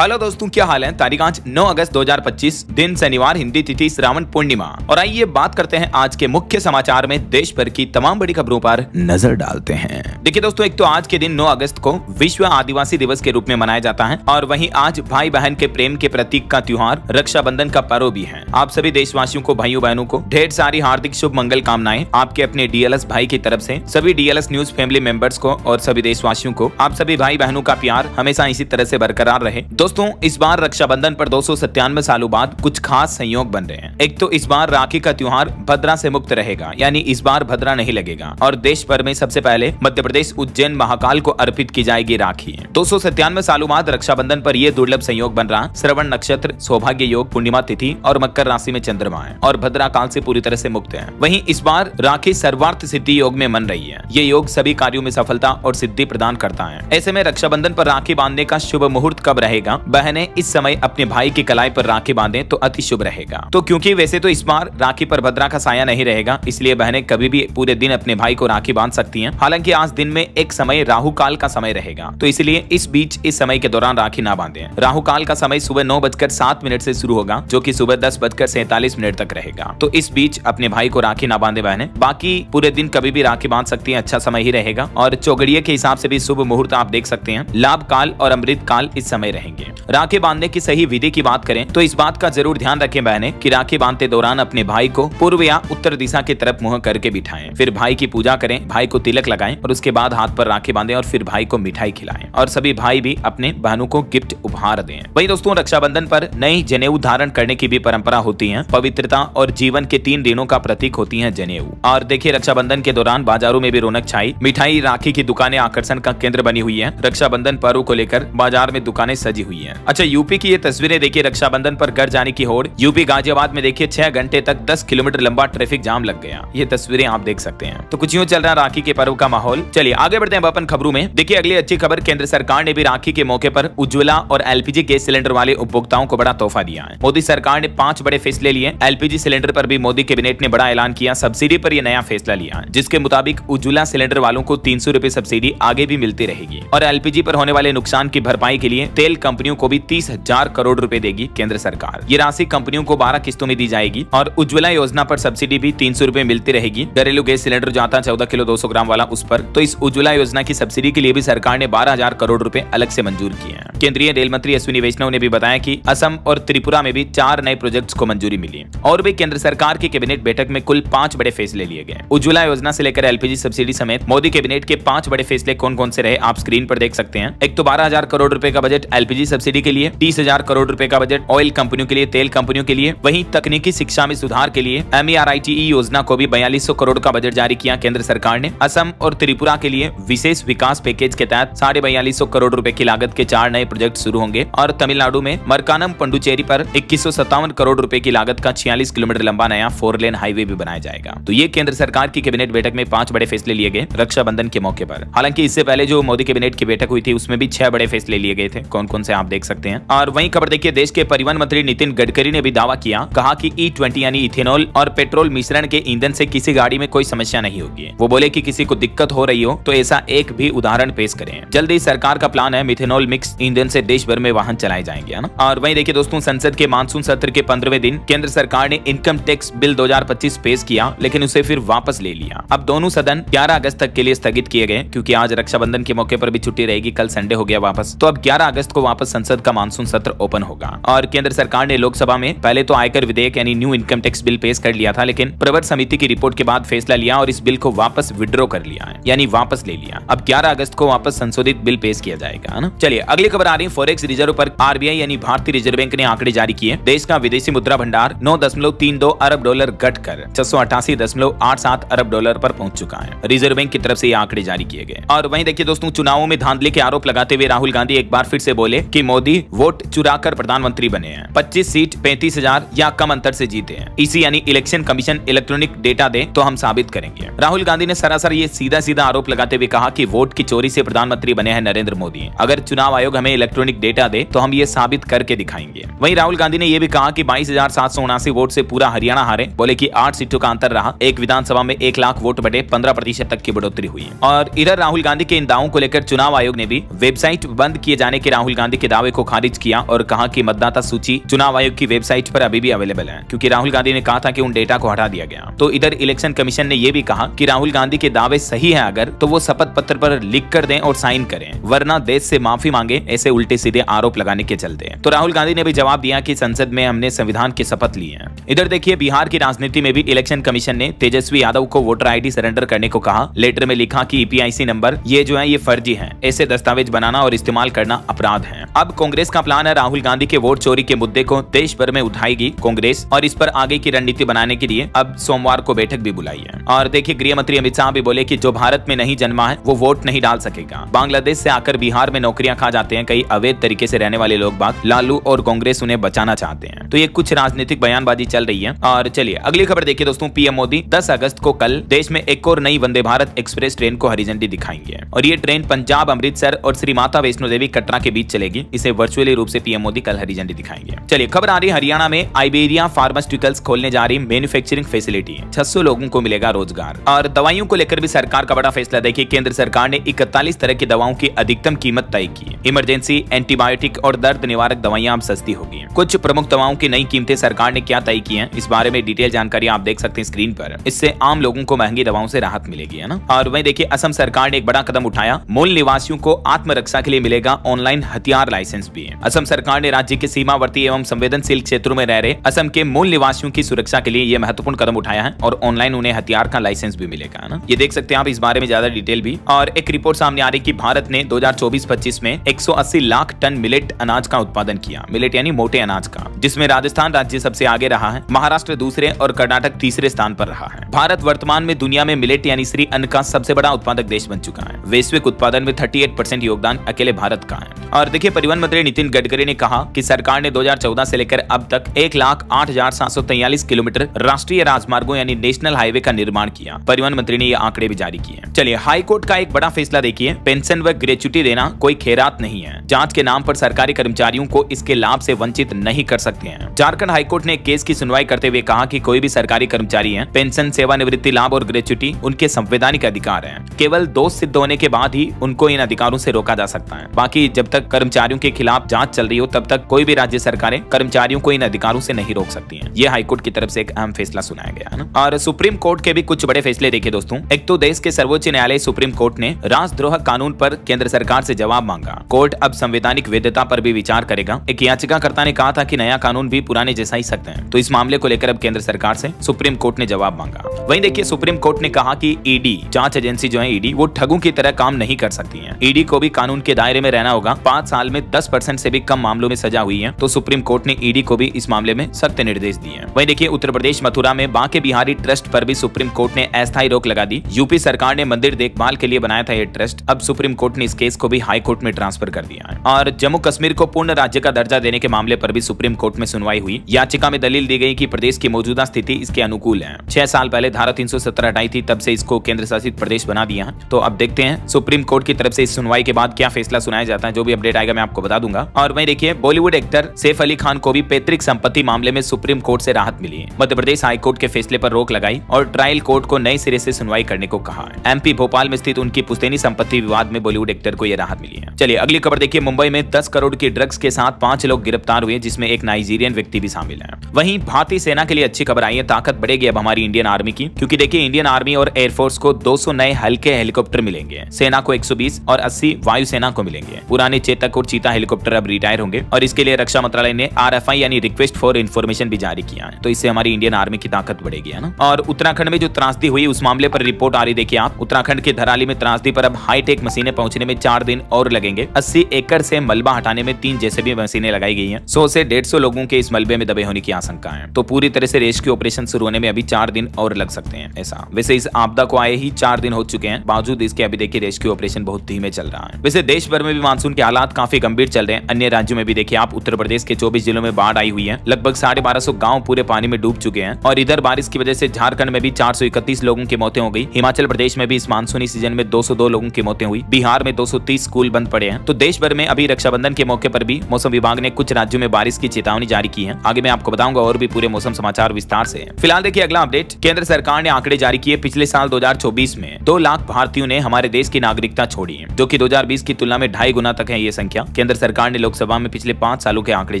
Hello दोस्तों, क्या हाल है। तारीख आज 9 अगस्त 2025, दिन शनिवार, हिंदी तिथि श्रावण पूर्णिमा। और आइए बात करते हैं आज के मुख्य समाचार में देश भर की तमाम बड़ी खबरों पर नजर डालते हैं। देखिए दोस्तों, एक तो आज के दिन 9 अगस्त को विश्व आदिवासी दिवस के रूप में मनाया जाता है और वहीं आज भाई बहन के प्रेम के प्रतीक का त्योहार रक्षाबंधन का पर्व भी है। आप सभी देशवासियों को, भाइयों बहनों को ढेर सारी हार्दिक शुभ मंगल कामनाएं आपके अपने डीएलएस भाई की तरफ से। सभी डीएलएस न्यूज फैमिली मेंबर्स को और सभी देशवासियों को आप सभी भाई बहनों का प्यार हमेशा इसी तरह से बरकरार रहे। दोस्तों, इस बार रक्षाबंधन पर 297 सालों बाद कुछ खास संयोग बन रहे हैं। एक तो इस बार राखी का त्योहार भद्रा से मुक्त रहेगा, यानी इस बार भद्रा नहीं लगेगा और देश भर में सबसे पहले मध्य प्रदेश उज्जैन महाकाल को अर्पित की जाएगी राखी। 297 सालों बाद रक्षाबंधन पर यह दुर्लभ संयोग बन रहा। श्रवण नक्षत्र, सौभाग्य योग, पूर्णिमा तिथि और मकर राशि में चंद्रमा है और भद्रा काल से पूरी तरह से मुक्त है। वहीं इस बार राखी सर्वार्थ सिद्धि योग में मन रही है। ये योग सभी कार्यों में सफलता और सिद्धि प्रदान करता है। ऐसे में रक्षाबंधन पर राखी बांधने का शुभ मुहूर्त कब रहेगा? बहनें इस समय अपने भाई की कलाई पर राखी बांधें तो अति शुभ रहेगा। तो क्योंकि वैसे तो इस बार राखी पर भद्रा का साया नहीं रहेगा, इसलिए बहनें कभी भी पूरे दिन अपने भाई को राखी बांध सकती हैं। हालांकि आज दिन में एक समय राहु काल का समय रहेगा, तो इसलिए इस समय के दौरान राखी ना बांधें। राहु काल का समय सुबह 9:07 से शुरू होगा, जो कि सुबह 10:47 तक रहेगा। तो इस बीच अपने भाई को राखी ना बांधे बहनें। बाकी पूरे दिन कभी भी राखी बांध सकती हैं, अच्छा समय ही रहेगा। और चौगड़िया के हिसाब से भी शुभ मुहूर्त आप देख सकते हैं। लाभ काल और अमृत काल इस समय रहेंगे। राखी बांधने की सही विधि की बात करें तो इस बात का जरूर ध्यान रखें बहनें कि राखी बांधते दौरान अपने भाई को पूर्व या उत्तर दिशा की तरफ मुंह करके बिठाएं। फिर भाई की पूजा करें, भाई को तिलक लगाएं और उसके बाद हाथ पर राखी बांधें और फिर भाई को मिठाई खिलाएं। और सभी भाई भी अपने बहनों को गिफ्ट उपहार दें। वहीं दोस्तों, रक्षाबंधन पर नई जनेऊ धारण करने की भी परंपरा होती है। पवित्रता और जीवन के 3 दिनों का प्रतीक होती है जनेऊ। और देखिए, रक्षाबंधन के दौरान बाजारों में भी रौनक छाई। मिठाई, राखी की दुकानें आकर्षण का केंद्र बनी हुई है। रक्षाबंधन पर्व को लेकर बाजार में दुकानें सजी हुई है। अच्छा, यूपी की ये तस्वीरें देखिए, रक्षाबंधन पर घर जाने की होड़। यूपी गाजियाबाद में देखिए 6 घंटे तक 10 किलोमीटर लंबा ट्रैफिक जाम लग गया। ये तस्वीरें आप देख सकते हैं। तो कुछ यूं चल रहा राखी के पर्व का माहौल। चलिए आगे बढ़ते हैं अपन खबरों में। देखिए अगली अच्छी खबर, केंद्र सरकार ने भी राखी के मौके पर उज्ज्वला और एलपीजी गैस सिलेंडर वाले उपभोक्ताओं को बड़ा तोहफा दिया है। मोदी सरकार ने 5 बड़े फैसले लिए। एलपीजी सिलेंडर पर भी मोदी कैबिनेट ने बड़ा ऐलान किया। सब्सिडी पर यह नया फैसला लिया, जिसके मुताबिक उज्ज्वला सिलेंडर वालों को 300 रुपए सब्सिडी आगे भी मिलती रहेगी। और एलपीजी पर होने वाले नुकसान की भरपाई के लिए तेल कंपनियों को भी 30,000 करोड़ रुपए देगी केंद्र सरकार। ये राशि कंपनियों को 12 किस्तों में दी जाएगी। और उज्ज्वला योजना पर सब्सिडी भी 300 रुपए मिलती रहेगी। घरेलू गैस सिलेंडर जो आता है 14 किलो 200 ग्राम वाला, उस पर तो इस उज्ज्वला योजना की सब्सिडी के लिए भी सरकार ने 12,000 करोड़ रुपए अलग से मंजूर किए हैं। केंद्रीय रेल मंत्री अश्विनी वैष्णव ने भी बताया कि असम और त्रिपुरा में भी 4 नए प्रोजेक्ट्स को मंजूरी मिली। और भी केंद्र सरकार की कैबिनेट बैठक में कुल 5 बड़े फैसले लिए गए। उज्ज्वला योजना से लेकर एलपीजी सब्सिडी समेत मोदी कैबिनेट के 5 बड़े फैसले कौन कौन से रहे आप स्क्रीन पर देख सकते हैं। एक तो 12,000 करोड़ रुपए का बजट एलपीजी सब्सिडी के लिए, 30,000 करोड़ रुपए का बजट ऑयल कंपनियों के लिए, तेल कंपनियों के लिए। वहीं तकनीकी शिक्षा में सुधार के लिए MERITE योजना को भी 4200 करोड़ का बजट जारी किया केंद्र सरकार ने। असम और त्रिपुरा के लिए विशेष विकास पैकेज के तहत 4250 करोड़ रुपए की लागत के 4 नए प्रोजेक्ट शुरू होंगे। और तमिलनाडु में मरकानम पंडुचेरी पर 2157 करोड़ रुपए की लागत का 46 किलोमीटर लंबा नया 4 लेन हाईवे भी बनाया जाएगा। तो ये केंद्र सरकार की कैबिनेट बैठक में 5 बड़े फैसले लिए गए रक्षाबंधन के मौके पर। हालांकि इससे पहले जो मोदी कैबिनेट की बैठक हुई थी उसमें भी 6 बड़े फैसले लिए गए थे। कौन कौन से आप देख सकते हैं। और वहीं खबर देखिए, देश के परिवहन मंत्री नितिन गडकरी ने भी दावा किया, कहा कि E20 यानी इथेनॉल और पेट्रोल मिश्रण के ईंधन से किसी गाड़ी में कोई समस्या नहीं होगी। वो बोले कि किसी को दिक्कत हो रही हो तो ऐसा एक भी उदाहरण पेश करें। जल्द ही सरकार का प्लान है मिथेनॉल मिक्स ईंधन से देश भर में वाहन चलाए जाएंगे, है ना। और वहीं देखिए दोस्तों, संसद के मानसून सत्र के 15वें दिन केंद्र सरकार ने इनकम टैक्स बिल 2025 पेश किया, लेकिन उसे फिर वापस ले लिया। अब दोनों सदन 11 अगस्त तक के लिए स्थगित किए गए, क्योंकि आज रक्षाबंधन के मौके पर भी छुट्टी रहेगी। कल संडे हो गया वापस, तो अब 11 अगस्त को वापस संसद का मानसून सत्र ओपन होगा। और केंद्र सरकार ने लोकसभा में पहले तो आयकर विधेयक यानी न्यू इनकम टैक्स बिल पेश कर लिया था, लेकिन प्रवर समिति की रिपोर्ट के बाद फैसला लिया और इस बिल को वापस विड्रॉ कर लिया है, यानी वापस ले लिया। अब 11 अगस्त को वापस संशोधित बिल पेश किया जाएगा, है ना। चलिए अगली खबर आ रही है, फॉरेक्स रिजर्व पर RBI यानी भारतीय रिजर्व बैंक ने आंकड़े जारी किए। देश का विदेशी मुद्रा भंडार 9.32 अरब डॉलर घटकर 688.87 अरब डॉलर पर पहुंच चुका है। रिजर्व बैंक की तरफ से ये आंकड़े जारी किए गए। और वहीं देखिए दोस्तों, चुनावों में धांधली के आरोप लगाते हुए राहुल गांधी एक बार फिर से बोले कि मोदी वोट चुराकर प्रधानमंत्री बने हैं। 25 सीट 35,000 या कम अंतर से जीते हैं। इसी यानी इलेक्शन कमीशन इलेक्ट्रॉनिक डेटा दे तो हम साबित करेंगे। राहुल गांधी ने सरासर ये सीधा सीधा आरोप लगाते हुए कहा कि वोट की चोरी से प्रधानमंत्री बने हैं नरेंद्र मोदी। अगर चुनाव आयोग हमें इलेक्ट्रॉनिक डेटा दे तो हम ये साबित करके दिखाएंगे। वहीं राहुल गांधी ने यह भी कहा कि 22,779 वोट से पूरा हरियाणा हारे। बोले कि 8 सीटों का अंतर रहा, एक विधानसभा में 1 लाख वोट बढ़े, 15% तक की बढ़ोतरी हुई। और इधर राहुल गांधी के इन दावों को लेकर चुनाव आयोग ने भी वेबसाइट बंद किए जाने के राहुल गांधी के दावे को खारिज किया और कहा कि मतदाता सूची चुनाव आयोग की वेबसाइट पर अभी भी अवेलेबल है, क्योंकि राहुल गांधी ने कहा था कि उन डेटा को हटा दिया गया। तो इधर इलेक्शन कमीशन ने यह भी कहा कि राहुल गांधी के दावे सही है अगर तो वो शपथ पत्र पर लिख कर दें और साइन करें, वरना देश से माफी मांगे, ऐसे उल्टे सीधे आरोप लगाने के चलते। तो राहुल गांधी ने भी जवाब दिया कि संसद में हमने संविधान की शपथ ली है। इधर देखिए बिहार की राजनीति में भी इलेक्शन कमीशन ने तेजस्वी यादव को वोटर आईडी सरेंडर करने को कहा। लेटर में लिखा कि ईपीआईसी नंबर ये जो है ये फर्जी है, ऐसे दस्तावेज बनाना और इस्तेमाल करना अपराध है। अब कांग्रेस का प्लान है राहुल गांधी के वोट चोरी के मुद्दे को देश भर में उठाएगी कांग्रेस और इस पर आगे की रणनीति बनाने के लिए अब सोमवार को बैठक भी बुलाई है। और देखिए गृह मंत्री अमित शाह भी बोले कि जो भारत में नहीं जन्मा है वो वोट नहीं डाल सकेगा। बांग्लादेश से आकर बिहार में नौकरियां खा जाते हैं कई अवैध तरीके से रहने वाले लोग बाग, लालू और कांग्रेस उन्हें बचाना चाहते हैं। तो ये कुछ राजनीतिक बयानबाजी चल रही है। और चलिए अगली खबर देखिए दोस्तों, पीएम मोदी 10 अगस्त को कल देश में एक और नई वंदे भारत एक्सप्रेस ट्रेन को हरी झंडी दिखाएंगे और ये ट्रेन पंजाब, अमृतसर और श्री माता वैष्णो देवी कटरा के बीच चलेगी। इसे वर्चुअली रूप से पीएम मोदी कल हरी झंडी दिखाएंगे। चलिए खबर आ रही हरियाणा में आइबेरिया फार्मास्यूटिकल्स खोलने जा रही मैन्युफैक्चरिंग फैसिलिटी, 600 लोगों को मिलेगा रोजगार। और दवाइयों को लेकर भी सरकार का बड़ा फैसला। देखिए केंद्र सरकार ने 41 तरह की दवाओं की अधिकतम कीमत तय की। इमरजेंसी, एंटीबायोटिक और दर्द निवारक दवाइयां अब सस्ती होगी। कुछ प्रमुख दवाओं की नई कीमतें सरकार ने क्या तय की हैं, इस बारे में डिटेल जानकारी आप देख सकते हैं स्क्रीन पर। इससे आम लोगों को महंगी दवाओं से राहत मिलेगी, है ना। और वहीं देखिए असम सरकार ने एक बड़ा कदम उठाया, मूल निवासियों को आत्मरक्षा के लिए मिलेगा ऑनलाइन हथियार लाइसेंस भी। असम सरकार ने राज्य के सीमावर्ती एवं संवेदनशील क्षेत्रों में रह रहे असम के मूल निवासियों की सुरक्षा के लिए यह महत्वपूर्ण कदम उठाया है और ऑनलाइन उन्हें हथियार का लाइसेंस भी मिलेगा, है ना। ये देख सकते हैं आप इस बारे में ज्यादा डिटेल भी। और एक रिपोर्ट सामने आ रही कि भारत ने 2024-25 में 180 लाख टन मिलेट अनाज का उत्पादन किया। मिलेट यानी मोटे अनाज का, जिसमें राजस्थान राज्य सबसे आगे रहा है, महाराष्ट्र दूसरे और कर्नाटक तीसरे स्थान पर रहा है। भारत वर्तमान में दुनिया में मिलेट यानी श्री अन्न का सबसे बड़ा उत्पादक देश बन चुका है। वैश्विक उत्पादन में 38% योगदान अकेले भारत का है। और देखिए परिवहन मंत्री नितिन गडकरी ने कहा कि सरकार ने 2014 से लेकर अब तक 1,08,743 किलोमीटर राष्ट्रीय राजमार्गों यानी नेशनल हाईवे का निर्माण किया। परिवहन मंत्री ने ये आंकड़े भी जारी किए। चलिए हाई कोर्ट का एक बड़ा फैसला देखिए, पेंशन व ग्रेच्युटी देना कोई खैरात नहीं है। जांच के नाम पर सरकारी कर्मचारियों को इसके लाभ से वंचित नहीं कर सकते हैं। झारखंड हाईकोर्ट ने एक केस की सुनवाई करते हुए कहा कि कोई भी सरकारी कर्मचारी है, पेंशन, सेवानिवृत्ति लाभ और ग्रेच्युटी उनके संवैधानिक अधिकार हैं। केवल दोष सिद्ध होने के बाद ही उनको इन अधिकारों से रोका जा सकता है। बाकी जब तक कर्मचारियों के खिलाफ जांच चल रही हो तब तक कोई भी राज्य सरकारें कर्मचारियों को इन अधिकारों से नहीं रोक सकती हैं। ये हाईकोर्ट की तरफ से एक अहम फैसला सुनाया गया है ना। और सुप्रीम कोर्ट के भी कुछ बड़े फैसले देखिए दोस्तों। एक तो देश के सर्वोच्च न्यायालय सुप्रीम कोर्ट ने राजद्रोह कानून पर केंद्र सरकार से जवाब मांगा। कोर्ट अब संवैधानिक वैधता पर भी विचार करेगा। एक याचिकाकर्ता ने कहा था कि नया कानून भी पुराने जैसा ही सकते हैं, तो इस मामले को लेकर अब केंद्र सरकार से सुप्रीम कोर्ट ने जवाब मांगा। वहीं देखिए सुप्रीम कोर्ट ने कहा कि ईडी जांच एजेंसी जो है ईडी वो ठगों की तरह काम नहीं कर सकती है। ईडी को भी कानून के दायरे में रहना होगा। 5 साल में 10% से भी कम मामलों में सजा हुई है, तो सुप्रीम कोर्ट ने ईडी को भी इस मामले में सख्त निर्देश दिए हैं। वहीं देखिए उत्तर प्रदेश मथुरा में बांके बिहारी ट्रस्ट पर भी सुप्रीम कोर्ट ने अस्थायी रोक लगा दी। यूपी सरकार ने मंदिर देखभाल के लिए बनाया था ये ट्रस्ट, अब सुप्रीम कोर्ट ने इस केस को भी हाई कोर्ट में ट्रांसफर कर दिया है। और जम्मू कश्मीर को पूर्ण राज्य का दर्जा देने के मामले पर भी सुप्रीम कोर्ट में सुनवाई हुई। याचिका में दलील दी गई कि प्रदेश की मौजूदा स्थिति इसके अनुकूल है। 6 साल पहले धारा 370 हटाई थी, तब से इसको केंद्र शासित प्रदेश बना दिया है। तो अब देखते हैं सुप्रीम कोर्ट की तरफ से इस सुनवाई के बाद क्या फैसला सुनाया जाता है। जो भी अपडेट आएगा मैं आपको बता दूंगा। और वहीं देखिए बॉलीवुड एक्टर सैफ अली खान को भी पैतृक संपत्ति मामले में सुप्रीम कोर्ट से राहत मिली है। मध्य प्रदेश हाई कोर्ट के फैसले पर रोक लगाई और ट्रायल कोर्ट को नए सिरे से सुनवाई करने को कहा है। एमपी भोपाल में स्थित उनकी पुश्तैनी संपत्ति विवाद में बॉलीवुड एक्टर को यह राहत मिली है। चलिए अगली खबर देखिए, मुंबई में 10 करोड़ की ड्रग्स के साथ 5 लोग गिरफ्तार हुए, जिसमें एक नाइजीरियन व्यक्ति भी शामिल है। वहीं भारतीय सेना के लिए अच्छी खबर आई है, ताकत बढ़ेगी अब हमारी इंडियन आर्मी की, क्योंकि देखिए इंडियन आर्मी और एयरफोर्स को 200 नए हल्के हेलीकॉप्टर मिलेंगे। सेना को 120 और 80 वायुसेना को मिलेंगे। पुराने चेतक और चीता हेलीकॉप्टर अब रिटायर होंगे और इसके लिए रक्षा मंत्रालय ने RFI यानी रिक्वेस्ट फॉर इन्फॉर्मेशन भी जारी किया है। तो इससे हमारी इंडियन आर्मी की ताकत बढ़ेगी, है ना। और उत्तराखंड में जो त्रासदी हुई उस मामले पर रिपोर्ट आ रही, देखिए आप। उत्तराखंड के धराली में त्रासदी पर अब हाईटेक मशीनें पहुंचने में 4 दिन और लगेंगे। 80 एकड़ से मलबा हटाने में 3 JCB मशीनें लगाई गई हैं। 100 से 150 लोगों के इस मलबे में दबे होने की आशंका है। तो पूरी तरह से रेस्क्यू ऑपरेशन शुरू होने में अभी 4 दिन और लग सकते हैं। ऐसा वैसे इस आपदा को आए ही 4 दिन हो चुके हैं, बावजूद इसके अभी देखिए रेस्क्यू ऑपरेशन बहुत धीमे चल रहा है। वैसे देश भर में भी मानसून के हालात काफी गंभीर चल रहे हैं। अन्य राज्यों में भी देखिए आप, उत्तर प्रदेश के 24 जिलों में बाढ़ आई हुई है। लगभग 1250 गांव पूरे पानी में डूब चुके हैं। और इधर बारिश की वजह से झारखंड में भी 431 लोगों की मौतें हो गई। हिमाचल प्रदेश में भी इस मानसूनी सीजन में 202 लोगों की मौतें हुई। बिहार में 230 स्कूल बंद पड़े हैं। तो देश भर में अभी रक्षाबंधन के मौके पर भी मौसम विभाग ने कुछ राज्यों में बारिश की चेतावनी जारी की है। आगे मैं आपको बताऊंगा और भी पूरे मौसम समाचार विस्तार से। फिलहाल देखिए अगला अपडेट। केंद्र सरकार ने आंकड़े जारी किए। पिछले साल 2024 में 2 लाख भारतीयों ने हमारे देश की नागरिकता छोड़ी है, जो कि 2020 की तुलना में 2.5 गुना तक है ये संख्या। केंद्र सरकार ने लोकसभा में पिछले 5 सालों के आंकड़े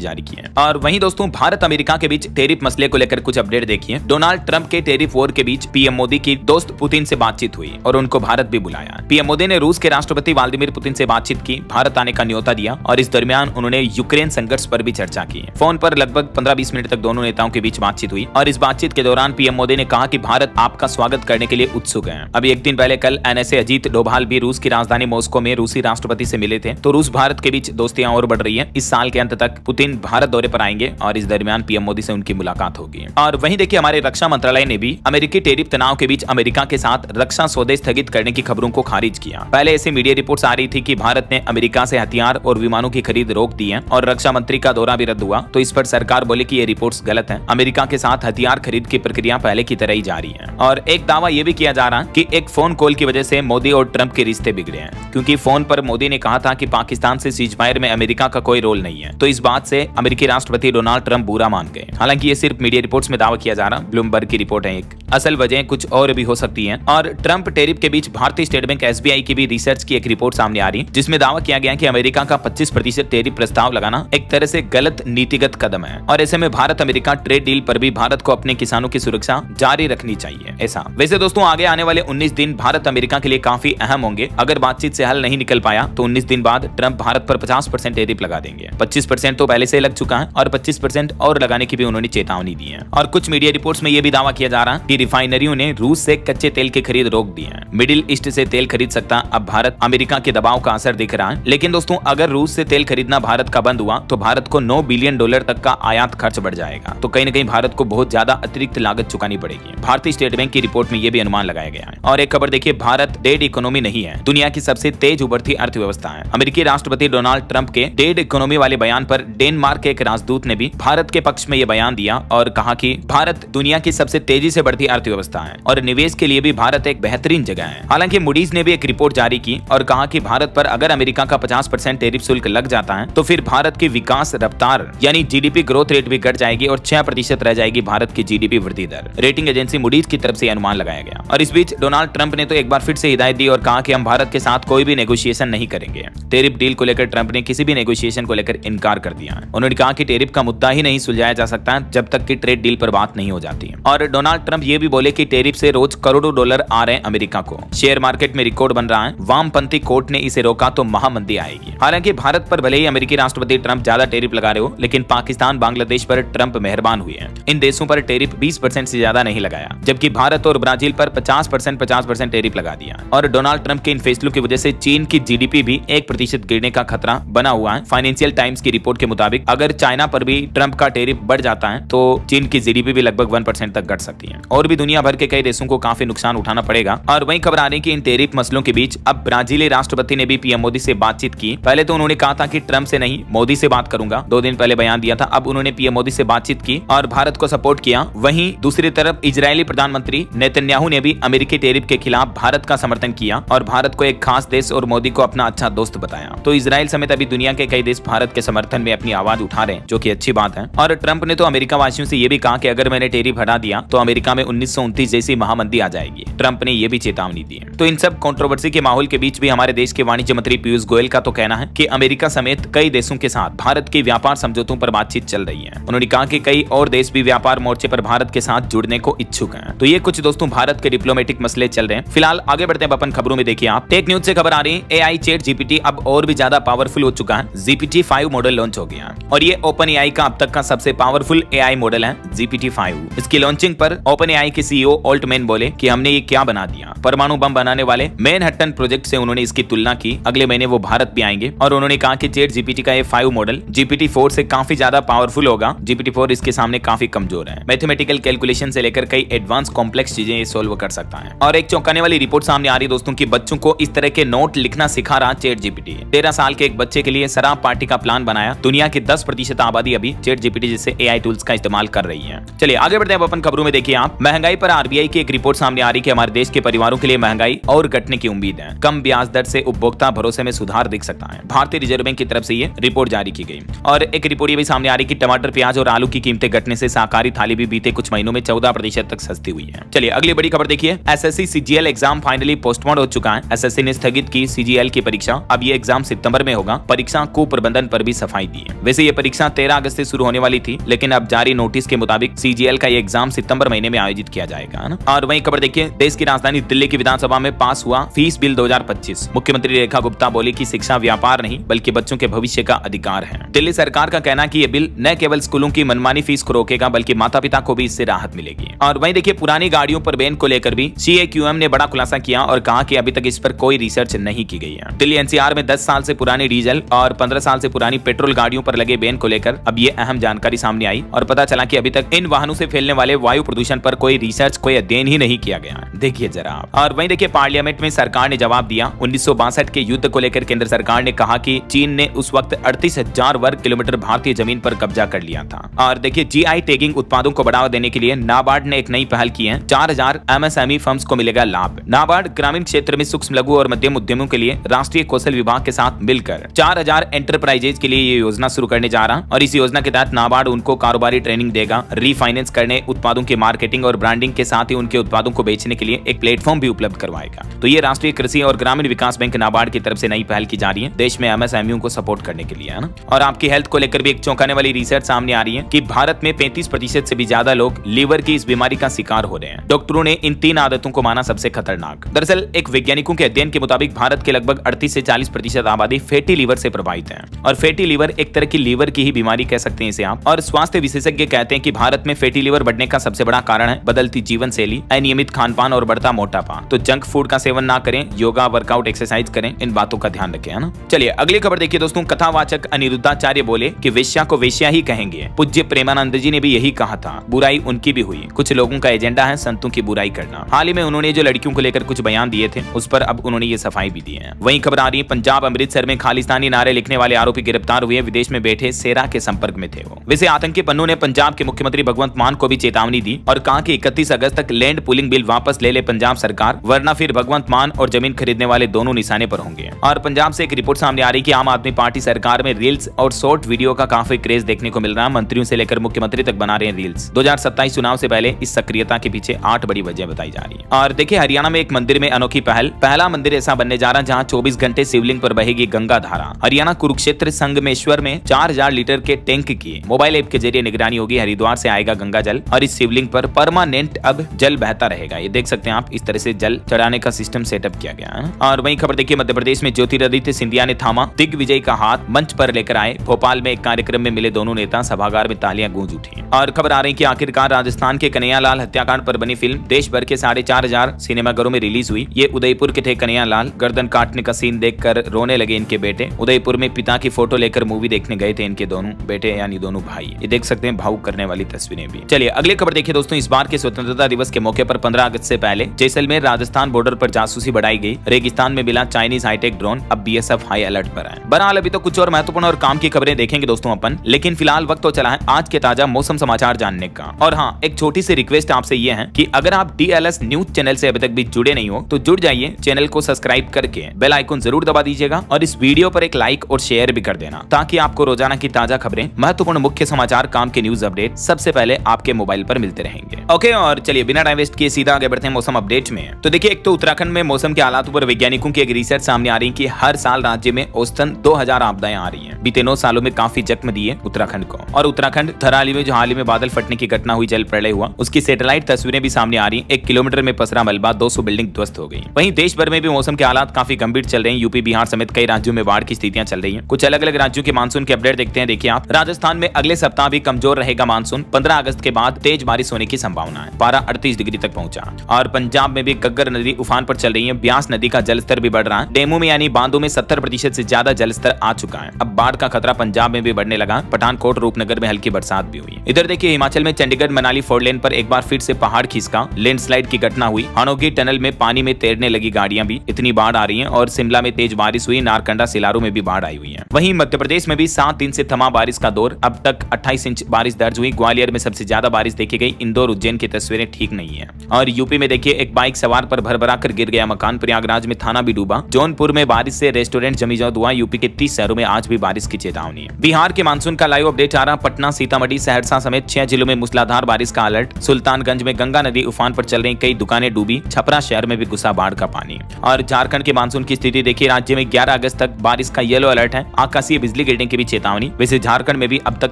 जारी किए हैं। और वहीं दोस्तों भारत अमेरिका के बीच टैरिफ मसले को लेकर कुछ अपडेट देखिए। डोनाल्ड ट्रंप के टैरिफ वॉर के बीच पीएम मोदी की दोस्त पुतिन से बातचीत हुई और उनको भारत भी बुलाया। पीएम मोदी ने रूस के राष्ट्रपति व्लादिमीर पुतिन से बातचीत की, भारत आने का न्योता दिया और इस दरमियान उन्होंने यूक्रेन संघर्ष पर भी चर्चा की। फोन पर लगभग 15-20 मिनट तक दोनों नेताओं के बीच बातचीत हुई और इस बातचीत के दौरान पीएम मोदी ने कहा कि भारत आपका स्वागत करने के लिए उत्सुक है। अभी एक दिन पहले कल एनएसए अजीत डोभाल भी रूस की राजधानी मॉस्को में रूसी राष्ट्रपति से मिले थे। तो रूस भारत के बीच दोस्तियां और बढ़ रही है। इस साल के अंत तक पुतिन भारत दौरे पर आएंगे और इस दरमियान पीएम मोदी से उनकी मुलाकात होगी। और वहीं देखिए हमारे रक्षा मंत्रालय ने भी अमेरिकी टैरिफ तनाव के बीच अमेरिका के साथ रक्षा सौदे स्थगित करने की खबरों को खारिज किया। पहले ऐसी मीडिया रिपोर्ट्स आ रही थी कि भारत ने अमेरिका से हथियार और विमानों की खरीद रोक दी है और रक्षा मंत्री का दौरा भी रद्द हुआ। तो इस पर सरकार बोली कि ये रिपोर्ट्स गलत है। अमेरिका के साथ हथियार खरीद की प्रक्रिया पहले की तरह ही जारी है। और एक दावा यह भी किया जा रहा है कि एक फोन कॉल की वजह से मोदी और ट्रंप के रिश्ते बिगड़े हैं, क्योंकि फोन पर मोदी ने कहा था कि पाकिस्तान से सीजफायर में अमेरिका का कोई रोल नहीं है। तो इस बात से अमेरिकी राष्ट्रपति डोनाल्ड ट्रंप बुरा मान गए। हालांकि ये सिर्फ मीडिया रिपोर्ट्स में दावा किया जा रहा, ब्लूमबर्ग की रिपोर्ट है एक, असल वजह कुछ और भी हो सकती है। और ट्रंप टैरिफ के बीच भारतीय स्टेट बैंक एसबीआई की भी रिसर्च की एक रिपोर्ट सामने आ रही है, जिसमें दावा किया गया कि अमेरिका का 25% टैरिफ प्रस्ताव लगाना एक तरह से गलत नीतिगत कदम है और ऐसे में भारत अमेरिका ट्रेड डील पर भी भारत को अपने किसानों की सुरक्षा जारी रखनी चाहिए। ऐसा वैसे दोस्तों आगे आने वाले 19 दिन भारत अमेरिका के लिए काफी अहम होंगे। अगर बातचीत से हल नहीं निकल पाया तो 19 दिन बाद ट्रंप भारत पर 50% टैरिफ लगा देंगे। 25% तो पहले से लग चुका है और 25% और लगाने की भी उन्होंने चेतावनी दी है। और कुछ मीडिया रिपोर्ट्स में यह भी दावा किया जा रहा है कि रिफाइनरियों ने रूस से कच्चे तेल की खरीद रोक दी है। मिडिल ईस्ट से तेल खरीद सकता अब भारत, अमेरिका के दबाव का असर दिख रहा है। लेकिन दोस्तों अगर रूस से तेल खरीदना भारत का बंद हुआ तो भारत को $9 बिलियन तक का आयात खर्च बढ़ जाएगा। तो कहीं न कहीं भारत को बहुत ज्यादा अतिरिक्त लागत चुकानी पड़ेगी। भारतीय स्टेट बैंक की रिपोर्ट में यह भी अनुमान लगाया गया है। और एक खबर देखिए, भारत डेड इकोनॉमी नहीं है, दुनिया की सबसे तेज उभरती अर्थव्यवस्था है। अमेरिकी राष्ट्रपति डोनाल्ड ट्रंप के डेड इकोनॉमी वाले बयान पर डेनमार्क के एक राजदूत ने भी भारत के पक्ष में यह बयान दिया और कहा कि भारत दुनिया की सबसे तेजी से बढ़ती अर्थव्यवस्था है और निवेश के लिए भी भारत एक बेहतरीन जगह है। हालांकि मूडीज ने भी एक रिपोर्ट जारी की और कहा कि भारत पर अगर अमेरिका का 50% टैरिफ शुल्क लग जाता है तो फिर भारत की विकास रफ्तार यानी जीडीपी ग्रोथ रेट भी घट जाएगी और 6% रह जाएगी भारत की जीडीपी वृद्धि दर। रेटिंग एजेंसी मूडीज की तरफ से अनुमान लगाया गया। और इस बीच डोनाल्ड ट्रंप ने तो एक बार फिर से हिदायत दी और कहा कि हम भारत के साथ कोई भी नेगोशिएशन नहीं करेंगे। टैरिफ डील को लेकर ट्रंप ने किसी भी नेगोशिएशन को लेकर इनकार कर दिया। उन्होंने कहा कि टैरिफ का मुद्दा ही नहीं सुलझाया जा सकता जब तक कि ट्रेड डील पर बात नहीं हो जाती। और डोनाल्ड ट्रंप ये भी बोले कि टैरिफ से रोज करोड़ों डॉलर आ रहे हैं अमेरिका को। शेयर मार्केट में रिकॉर्ड बन रहा है। वामपंथी कोर्ट ने इसे रोका तो महामंदी आएगी। हालांकि भारत पर भले ही अमेरिकी राष्ट्रपति ट्रंप ज्यादा टैरिफ लगा रहे हो, लेकिन पाकिस्तान बांग्लादेश पर ट्रंप मेहरबान हुए हैं। इन देशों पर टैरिफ 20% से ज्यादा नहीं लगाया, जबकि भारत और ब्राजील पर 50% टैरिफ लगा दिया। और डोनाल्ड ट्रंप के इन फैसलों की वजह से चीन की जीडीपी भी 1% गिरने का खतरा बना हुआ है। फाइनेंशियल टाइम्स की रिपोर्ट के मुताबिक अगर चाइना पर भी ट्रंप का टैरिफ बढ़ जाता है तो चीन की जीडीपी भी लगभग 1% तक घट सकती है और भी दुनिया भर के कई देशों को काफी नुकसान उठाना पड़ेगा। और वहीं खबर आ रही कि इन टैरिफ मसलों के बीच अब ब्राजीली राष्ट्रपति ने भी पीएम मोदी से बातचीत की। पहले तो उन्होंने कहा था कि ट्रंप से नहीं मोदी से बात करूंगा, 2 दिन पहले बयान दिया था। अब उन्होंने पीएम मोदी से बातचीत की और भारत को सपोर्ट किया। वहीं दूसरी तरफ इजरायली प्रधानमंत्री नेतन्याहू ने भी अमेरिकी टैरिफ के खिलाफ भारत का समर्थन किया और भारत को एक खास देश और मोदी को अपना अच्छा दोस्त बताया। तो इजराइल समेत अभी दुनिया के कई देश भारत के समर्थन में अपनी आवाज उठा रहे हैं, जो कि अच्छी बात है। और ट्रंप ने तो अमेरिका वासियों से ये भी कहा कि अगर मैंने टैरिफ हटा दिया तो अमेरिका में 1929 जैसी महामंदी आ जाएगी। ट्रंप ने ये भी चेतावनी दी है। तो इन सब कंट्रोवर्सी के माहौल के बीच भी हमारे देश के वाणिज्य मंत्री पीयूष गोयल का तो कहना है कि अमेरिका समेत कई देशों के साथ भारत के व्यापार समझौतों पर बातचीत चल रही है। उन्होंने कहा कि कई और देश भी व्यापार मोर्चे पर भारत के साथ जुड़ने को इच्छुक हैं। तो ये कुछ दोस्तों भारत के डिप्लोमेटिक मसले चल रहे हैं। फिलहाल आगे बढ़ते हैं अपन खबरों में। देखिए आप टेक न्यूज से खबर आ रही है, एआई चैट जीपीटी अब और भी ज्यादा पावरफुल हो चुका है। GPT-5 मॉडल लॉन्च हो गया और ये ओपन एआई का अब तक का सबसे पावरफुल एआई मॉडल है GPT-5। इसकी लॉन्चिंग पर ओपन एआई के सीईओ ऑल्टमैन बोले कि हमने ये क्या बना दिया। परमाणु बम बनाने वाले मैनहट्टन प्रोजेक्ट से उन्होंने इसकी तुलना की। अगले महीने वो भारत भी आएंगे और उन्होंने कहा कि चैट जीपीटी का ये 5 मॉडल GPT-4 से काफी ज्यादा पावरफुल होगा। GPT-4 इसके सामने काफी कमजोर है। मैथमेटिकल कैलकुलेशन से लेकर कई एडवांस कॉम्प्लेक्स चीजें ये सोल्व कर सकता है। और एक चौंकाने वाली रिपोर्ट सामने आ रही है दोस्तों कि बच्चों को इस तरह के नोट लिखना सिखा रहा चैट जीपीटी। 13 साल के एक बच्चे के लिए शराब पार्टी का प्लान बनाया। दुनिया की 10% आबादी अभी चैट जीपीटी जैसे एआई टूल्स का इस्तेमाल कर रही है। चलिए आगे बढ़ते हैं अपन खबरों में। देखिए आप, महंगाई पर आरबीआई की एक रिपोर्ट सामने आ रही है कि हमारे देश के परिवारों के लिए महंगाई और घटने की उम्मीद है। कम ब्याज दर से उपभोक्ता भरोसे में सुधार दिख सकता है। भारतीय रिजर्व बैंक की तरफ से ये रिपोर्ट जारी की गई। और एक रिपोर्ट ये भी सामने आ रही कि टमाटर, प्याज और आलू की कीमतें घटने से शाकाहारी थाली भी बीते कुछ महीनों में 14% तक सस्ती हुई है। चलिए अगली बड़ी खबर देखिए। SSC CGL exam finally postpone हो चुका है। एसएससी ने स्थगित की सीजीएल की परीक्षा। अब ये एग्जाम सितंबर में होगा। परीक्षा को प्रबंधन पर भी सफाई दी है। वैसे ये परीक्षा 13 अगस्त से शुरू होने वाली थी, लेकिन अब जारी नोटिस के मुताबिक सीजीएल का ये एग्जाम सितंबर महीने में आयोजित किया जाएगा ना। और वहीं खबर देखिए, देश की राजधानी दिल्ली की विधानसभा में पास हुआ फीस बिल 2025। मुख्यमंत्री रेखा गुप्ता बोली कि शिक्षा व्यापार नहीं बल्कि बच्चों के भविष्य का अधिकार है। दिल्ली सरकार का कहना है कि ये बिल न केवल स्कूलों की मनमानी फीस को रोकेगा बल्कि माता पिता को भी इससे राहत मिलेगी। और वहीं देखिए, पुरानी गाड़ियों पर बैन को लेकर भी CAQM ने बड़ा खुलासा किया और कहा कि अभी तक इस पर कोई रिसर्च नहीं की गई है। दिल्ली NCR में 10 साल से पुरानी डीजल और 15 साल से पुरानी पेट्रोल गाड़ियों पर लगे बैन को लेकर अब ये अहम जानकारी सामने आई और पता चला कि अभी तक इन वाहनों से फैलने वाले वायु प्रदूषण पर कोई रिसर्च, कोई अध्ययन ही नहीं किया गया। देखिए जरा। और वहीं देखिए, पार्लियामेंट में सरकार ने जवाब दिया। 1962 के युद्ध को लेकर केंद्र सरकार ने कहा कि चीन ने उस वक्त 38,000 वर्ग किलोमीटर भारतीय जमीन पर कब्जा कर लिया था। और देखिए, GI टैगिंग उत्पादों को बढ़ावा देने के लिए नाबार्ड ने एक नई पहल की है। 4000 MSME फर्म्स को मिलेगा लाभ। नाबार्ड ग्रामीण क्षेत्र में सूक्ष्म, लघु और मध्यम उद्यमों के लिए राष्ट्रीय कौशल विभाग के साथ मिलकर 4000 एंटरप्राइजेज के लिए ये योजना शुरू करने जा रहा। और इस योजना के तहत नाबार्ड उनको कारोबारी ट्रेनिंग देगा, रीफाइनेंस करने, उत्पादों की मार्केटिंग और ब्रांडिंग के साथ ही उनके उत्पादों को बेचने के लिए एक प्लेटफॉर्म भी उपलब्ध करवाएगा। तो ये राष्ट्रीय कृषि और ग्रामीण विकास बैंक नाबार्ड की तरफ से नई पहल की जा रही है देश में MSME को सपोर्ट करने के लिए, है ना। और आपकी हेल्थ को लेकर भी एक चौंकाने वाली रिसर्च सामने आ रही है कि भारत में 35% से भी ज्यादा लोग लीवर की इस बीमारी का शिकार हो रहे हैं। डॉक्टरों ने इन 3 आदतों को माना सबसे खतरनाक। दरअसल एक वैज्ञानिकों के अध्ययन के मुताबिक भारत के लगभग 38 से 40% आबादी फैटी लीवर से प्रभावित है। और फैटी लीवर एक तरह की लीवर की ही बीमारी कह सकते हैं इसे आप। और स्वास्थ्य विशेषज्ञ कहते हैं कि भारत में फैटी लीवर बढ़ने का सबसे बड़ा कारण है बदलती जीवन शैली, अनियमित खानपान और बढ़ता मोटापा। तो जंक फूड का सेवन ना करें, योगा, वर्कआउट, एक्सरसाइज करें, इन बातों का ध्यान रखें, है ना। चलिए अगली खबर देखिए दोस्तों। कथावाचक अनिरुद्धाचार्य बोले कि वेश्या को वेश्या ही कहेंगे। पूज्य प्रेमानंद जी ने भी यही कहा था। बुराई उनकी भी हुई। कुछ लोगों का एजेंडा है संतों की बुराई करना। हाल ही में उन्होंने जो लड़कियों को लेकर कुछ बयान दिए थे उस पर अब उन्होंने ये सफाई भी दी है। वहीं खबर आ रही है, पंजाब अमृतसर में खालिस्तानी नारे लिखने वाले आरोपी गिरफ्तार हुए। विदेश में बैठे सेरा के संपर्क में थे वो। वैसे आतंकी पन्नू ने पंजाब के मुख्यमंत्री भगवंत मान को भी चेतावनी दी और कहा कि 31 अगस्त तक लैंड पुलिंग बिल वापस ले ले पंजाब सरकार, वरना फिर भगवंत मान और जमीन खरीदने वाले दोनों निशाने पर होंगे। और पंजाब से एक रिपोर्ट सामने आ रही कि आम आदमी पार्टी सरकार में रील्स और शॉर्ट वीडियो का काफी क्रेज देखने को मिल रहा है। मंत्रियों से लेकर मुख्यमंत्री तक बना रहे हैं रील्स। 2027 चुनाव से पहले इस सक्रियता के पीछे 8 बड़ी वजह बताई जा रही है। और देखिए, हरियाणा में एक मंदिर में अनोखी पहल। पहला मंदिर ऐसा बनने जा रहा है जहां 24 घंटे शिवलिंग पर बहेगी गंगा धारा। हरियाणा कुरुक्षेत्र संगमेश्वर में 4000 लीटर के टैंक की मोबाइल ऐप के जरिए निगरानी होगी। हरिद्वार से आएगा गंगा जल और इस शिवलिंग पर परमानेंट अब जल बहता रहेगा। ये देख सकते हैं आप, इस तरह से जल चढ़ाने का सिस्टम सेटअप किया गया है। और वहीं खबर देखिए, मध्य प्रदेश में ज्योतिरादित्य सिंधिया ने थामा दिग्विजय का हाथ, मंच पर लेकर आए। भोपाल में एक कार्यक्रम में मिले दोनों नेता, सभागार में तालियां गूंज उठी। और खबर आ रही कि आखिरकार राजस्थान के कन्हैयालाल हत्याकांड पर बनी फिल्म देश भर के 4,500 सिनेमाघरों में रिलीज हुई। ये उदयपुर के थे कन्हैयालाल। गर्दन काटने का सीन देखकर रोने लगे इनके बेटे। उदयपुर में पिता की फोटो लेकर मूवी देखने गए थे इनके दोनों बेटे, यानी दोनों भाई। ये देख सकते हैं भावुक करने वाली तस्वीरें भी। चलिए अगली खबर देखिए दोस्तों। इस बार के स्वतंत्रता दिवस के मौके पर 15 अगस्त से पहले जैसलमेर राजस्थान बॉर्डर पर जासूसी बढ़ाई गई। रेगिस्तान में मिला चाइनीज हाईटेक ड्रोन। अब BSF हाई अलर्ट पर है। बहरहाल अभी तो कुछ और महत्वपूर्ण और काम की खबरें देखेंगे दोस्तों अपन, लेकिन फिलहाल वक्त तो चला है आज के ताजा मौसम समाचार जानने का। और हाँ, एक छोटी सी रिक्वेस्ट आपसे ये है कि अगर आप DLS न्यूज चैनल से अभी तक भी जुड़े नहीं हो तो जुड़ जाइए। चैनल को सब्सक्राइब करके बेल आइकन जरूर दबा दीजिएगा और इस वीडियो पर एक लाइक और शेयर भी कर देना, ताकि आपको रोजाना की ताजा खबरें, महत्वपूर्ण मुख्य समाचार, काम के न्यूज अपडेट सबसे पहले आपके मोबाइल पर मिलते रहेंगे। ओके, और चलिए बिना टाइम वेस्ट किए सीधा आगे बढ़ते हैं मौसम अपडेट में। तो देखिए, एक तो उत्तराखंड में मौसम के हालातों पर वैज्ञानिकों की एक रिसर्च सामने आ रही है कि हर साल राज्य में औसतन 2000 आपदाएं आ रही हैं। बीते 9 सालों में काफी जख्म दिए उत्तराखंड को। और उत्तराखंड थराली में जो हाल ही में बादल फटने की घटना हुई, जल प्रलय हुआ, उसकी सैटेलाइट तस्वीरें भी सामने आ रही हैं। 1 किलोमीटर में पसरा मलबा, 200 बिल्डिंग ध्वस्त हो गई। वहीं देश भर में भी मौसम के हालात काफी गंभीर चल रहे हैं। यूपी, बिहार समेत कई राज्यों में बाढ़ की स्थितियां चल रही हैं। कुछ अलग अलग राज्यों के मानसून के अपडेट देखते हैं। देखिए आप, राजस्थान में अगले सप्ताह भी कमजोर रहेगा मानसून। 15 अगस्त के बाद तेज बारिश होने की संभावना है। पारा 38 डिग्री तक पहुंचा। और पंजाब में भी गग्गर नदी उफान पर चल रही है। ब्यास नदी का जलस्तर भी बढ़ रहा है। डेमो में यानी बांधों में 70% से ज्यादा जलस्तर आ चुका है। अब बाढ़ का खतरा पंजाब में भी बढ़ने लगा। पठानकोट, रूपनगर में हल्की बरसात भी हुई। इधर देखिए, हिमाचल में चंडीगढ़ मनाली 4 लेन पर एक बार फिर से पहाड़ खिसका। लैंडस्लाइड की घटना हुई। हानोगी टनल में पानी में तैरने लगी गाड़ियां भी, इतनी बाढ़ आ रही है। और शिमला में तेज बारिश हुई। नारकंडा, सिलारू में भी बाढ़ आई हुई है। वहीं मध्य प्रदेश में भी 7 दिन से थमा बारिश का दौर। अब तक 28 इंच बारिश दर्ज हुई। ग्वालियर में सबसे ज्यादा बारिश देखी गई। इंदौर, उज्जैन उज्जैन की तस्वीरें ठीक नहीं है। और यूपी में देखिए एक बाइक सवार पर भरभरा कर गिर गया मकान, प्रयागराज में थाना भी डूबा, जौनपुर में बारिश से रेस्टोरेंट जमीजौत हुआ। यूपी के 30 शहरों में आज भी बारिश की चेतावनी है। बिहार के मानसून का लाइव अपडेट आ रहा, पटना, सीतामढ़ी, सहरसा समेत 6 जिलों में मूसलाधार बारिश का अलर्ट। सुल्तानगंज में गंगा नदी उफान पर चल रही, कई दुकानें डूबी, छपरा शहर में भी घुसा बाढ़ का पानी। और झारखंड के मानसून की स्थिति देखिए, राज्य में 11 अगस्त तक बारिश का येलो अलर्ट है, आकाशीय बिजली गिरने की भी चेतावनी। वैसे झारखंड में भी अब तक